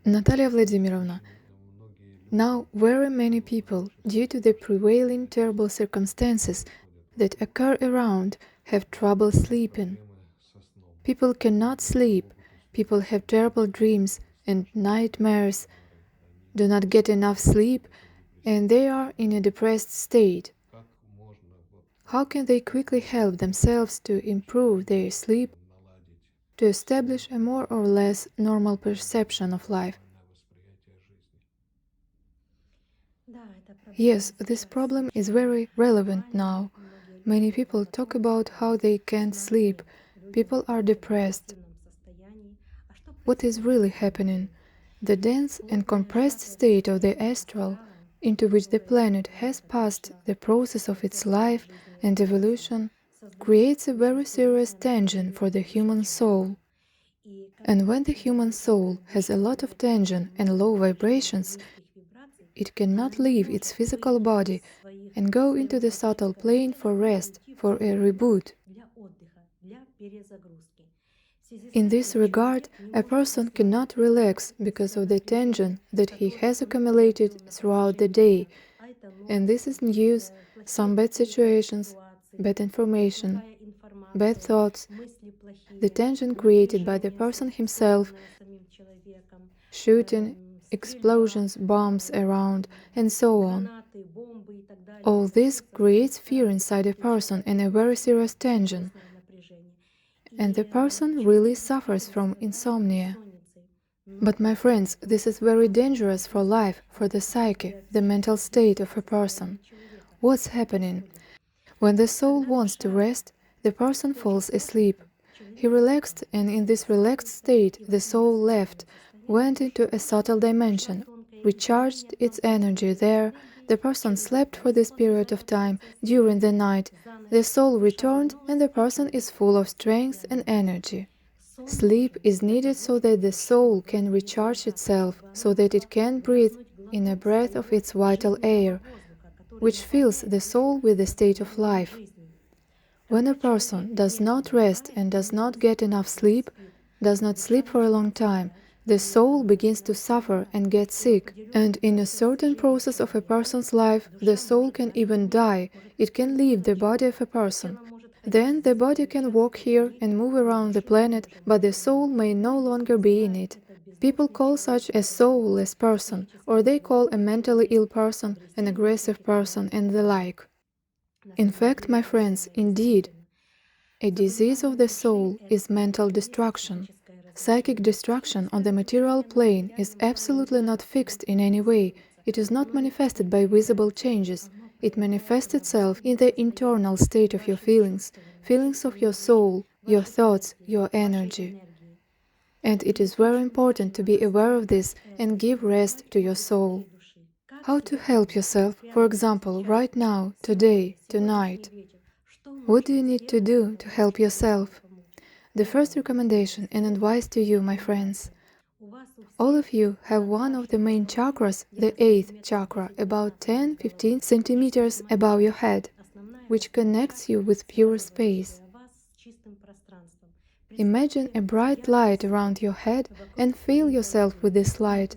Natalia Vladimirovna, now very many people, due to the prevailing terrible circumstances that occur around, have trouble sleeping. People cannot sleep, people have terrible dreams and nightmares, do not get enough sleep, and they are in a depressed state. How can they quickly help themselves to improve their sleep, to establish a more or less normal perception of life? Yes, this problem is very relevant now. Many people talk about how they can't sleep. People are depressed. What is really happening? The dense and compressed state of the astral, into which the planet has passed the process of its life and evolution, creates a very serious tension for the human soul. And when the human soul has a lot of tension and low vibrations, it cannot leave its physical body and go into the subtle plane for rest, for a reboot. In this regard, a person cannot relax because of the tension that he has accumulated throughout the day, and this is news, some bad situations, bad information, bad thoughts, the tension created by the person himself, shooting, explosions, bombs around, and so on. All this creates fear inside a person and a very serious tension, and the person really suffers from insomnia. But my friends, this is very dangerous for life, for the psyche, the mental state of a person. What's happening? When the soul wants to rest, the person falls asleep. He relaxed, and in this relaxed state the soul left, went into a subtle dimension, recharged its energy there. The person slept for this period of time. During the night, the soul returned, and the person is full of strength and energy. Sleep is needed so that the soul can recharge itself, so that it can breathe in a breath of its vital air, which fills the soul with the state of life. When a person does not rest and does not get enough sleep, does not sleep for a long time, the soul begins to suffer and get sick, and in a certain process of a person's life, the soul can even die. It can leave the body of a person. Then the body can walk here and move around the planet, but the soul may no longer be in it. People call such a soulless person, or they call a mentally ill person, an aggressive person, and the like. In fact, my friends, indeed, a disease of the soul is mental destruction. Psychic destruction on the material plane is absolutely not fixed in any way. It is not manifested by visible changes. It manifests itself in the internal state of your feelings, feelings of your soul, your thoughts, your energy. And it is very important to be aware of this and give rest to your soul. How to help yourself, for example, right now, today, tonight? What do you need to do to help yourself? The first recommendation and advice to you, my friends. All of you have one of the main chakras, the 8th chakra, about 10-15 centimeters above your head, which connects you with pure space. Imagine a bright light around your head and fill yourself with this light.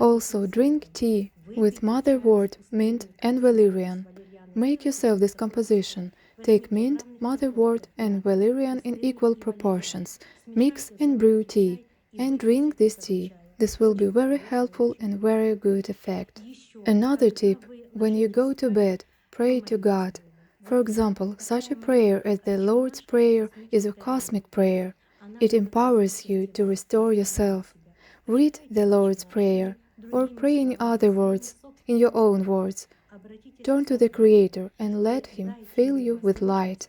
Also, drink tea with motherwort, mint and valerian. Make yourself this composition. Take mint, motherwort and valerian in equal proportions. Mix and brew tea, and drink this tea. This will be very helpful and very good effect. Another tip, when you go to bed, pray to God. For example, such a prayer as the Lord's Prayer is a cosmic prayer. It empowers you to restore yourself. Read the Lord's Prayer, or pray in other words, in your own words. Turn to the Creator and let Him fill you with light.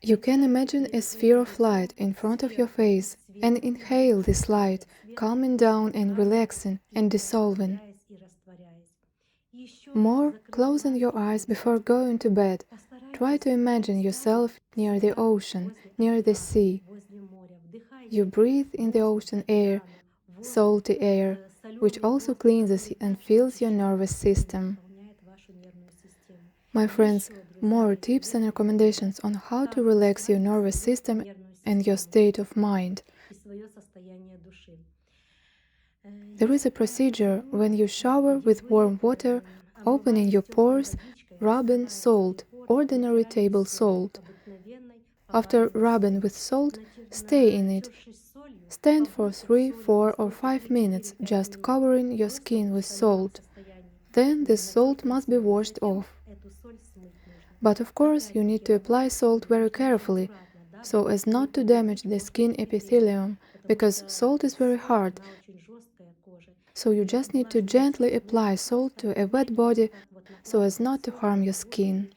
You can imagine a sphere of light in front of your face and inhale this light, calming down and relaxing and dissolving. More, closing your eyes before going to bed. Try to imagine yourself near the ocean, near the sea. You breathe in the ocean air, salty air, which also cleanses and fills your nervous system. My friends, more tips and recommendations on how to relax your nervous system and your state of mind. There is a procedure when you shower with warm water, opening your pores, rub in salt, ordinary table salt. After rubbing with salt, stay in it. Stand for 3, 4, or 5 minutes, just covering your skin with salt. Then this salt must be washed off. But of course, you need to apply salt very carefully, so as not to damage the skin epithelium, because salt is very hard. So you just need to gently apply salt to a wet body so as not to harm your skin.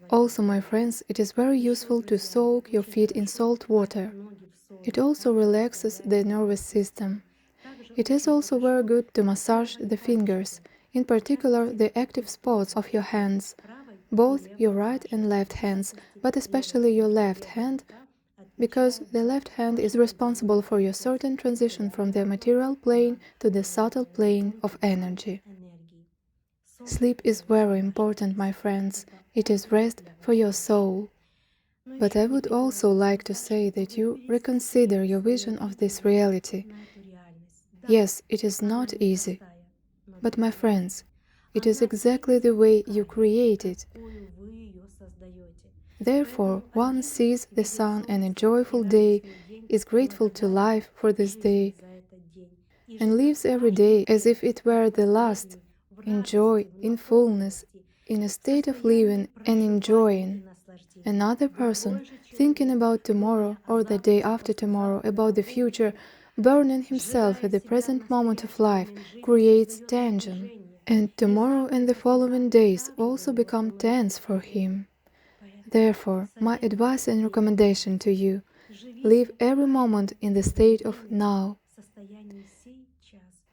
Also, my friends, it is very useful to soak your feet in salt water. It also relaxes the nervous system. It is also very good to massage the fingers, in particular the active spots of your hands, both your right and left hands, but especially your left hand, because the left hand is responsible for your certain transition from the material plane to the subtle plane of energy. Sleep is very important, my friends. It is rest for your soul. But I would also like to say that you reconsider your vision of this reality. Yes, it is not easy. But my friends, it is exactly the way you create it. Therefore, one sees the sun and a joyful day, is grateful to life for this day, and lives every day as if it were the last, in joy, in fullness, in a state of living and enjoying. Another person, thinking about tomorrow or the day after tomorrow, about the future, burning himself at the present moment of life, creates tension. And tomorrow and the following days also become tense for him. Therefore, my advice and recommendation to you, live every moment in the state of now.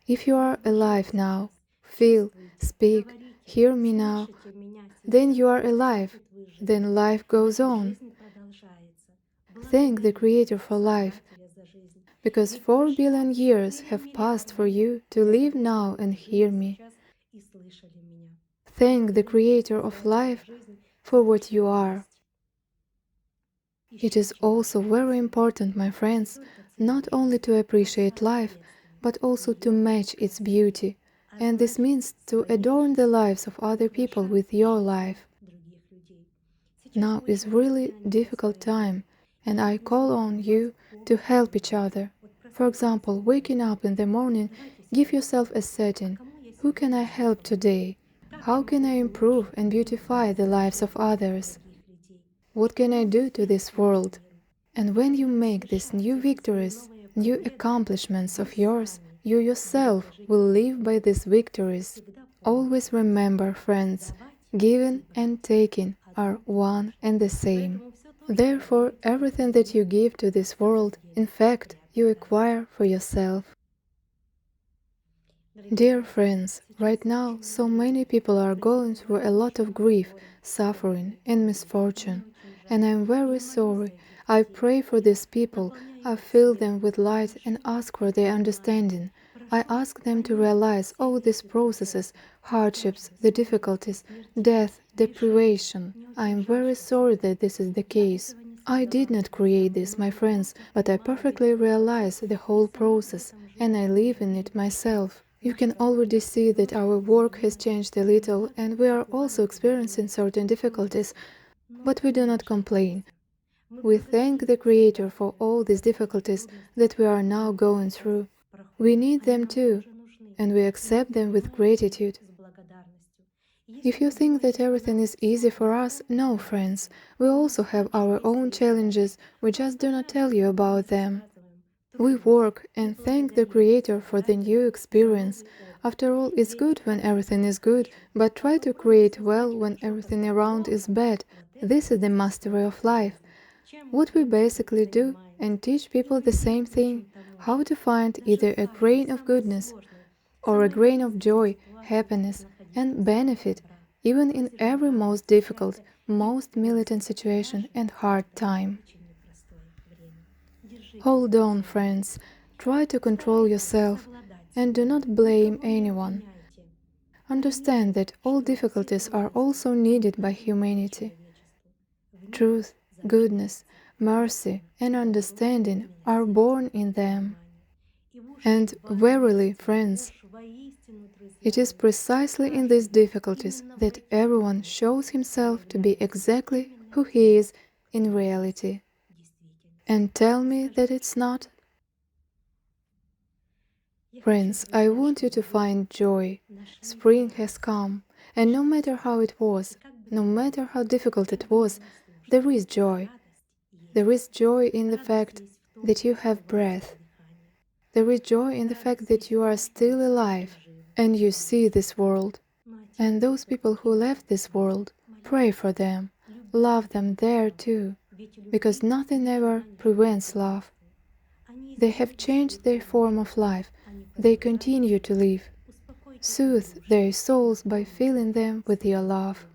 If you are alive now, feel, speak, hear me now, then you are alive, then life goes on. Thank the Creator for life, because 4 billion years have passed for you to live now and hear me. Thank the Creator of life for what you are. It is also very important, my friends, not only to appreciate life, but also to match its beauty, and this means to adorn the lives of other people with your life. Now is really difficult time, and I call on you to help each other. For example, waking up in the morning, give yourself a setting. Who can I help today? How can I improve and beautify the lives of others? What can I do to this world? And when you make these new victories, new accomplishments of yours, you yourself will live by these victories. Always remember, friends, giving and taking are one and the same. Therefore, everything that you give to this world, in fact, you acquire for yourself. Dear friends, right now so many people are going through a lot of grief, suffering and misfortune, and I am very sorry. I pray for these people, I fill them with light and ask for their understanding. I ask them to realize all these processes, hardships, the difficulties, death, deprivation. I am very sorry that this is the case. I did not create this, my friends, but I perfectly realize the whole process, and I live in it myself. You can already see that our work has changed a little, and we are also experiencing certain difficulties, but we do not complain. We thank the Creator for all these difficulties that we are now going through. We need them too, and we accept them with gratitude. If you think that everything is easy for us, no, friends, we also have our own challenges, we just do not tell you about them. We work and thank the Creator for the new experience. After all, it's good when everything is good, but try to create well when everything around is bad. This is the mastery of life. What we basically do and teach people the same thing, how to find either a grain of goodness or a grain of joy, happiness, and benefit, even in every most difficult, most militant situation and hard time. Hold on, friends. Try to control yourself and do not blame anyone. Understand that all difficulties are also needed by humanity. Truth, goodness, mercy, and understanding are born in them. And verily, friends, it is precisely in these difficulties that everyone shows himself to be exactly who he is in reality. And tell me that it's not. Friends, I want you to find joy. Spring has come, and no matter how it was, no matter how difficult it was, there is joy. There is joy in the fact that you have breath. There is joy in the fact that you are still alive and you see this world. And those people who left this world, pray for them, love them there too, because nothing ever prevents love. They have changed their form of life, they continue to live. Soothe their souls by filling them with your love.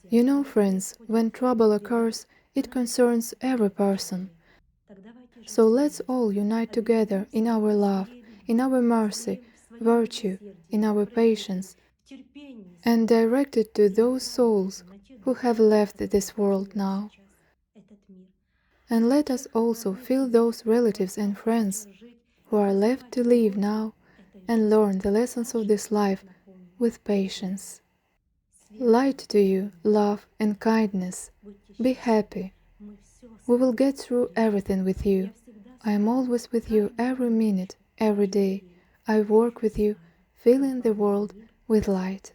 You know, friends, when trouble occurs, it concerns every person. So let's all unite together in our love, in our mercy, virtue, in our patience, and direct it to those souls who have left this world now. And let us also fill those relatives and friends who are left to live now and learn the lessons of this life with patience. Light to you, love and kindness. Be happy. We will get through everything with you. I am always with you every minute, every day. I work with you, filling the world with light.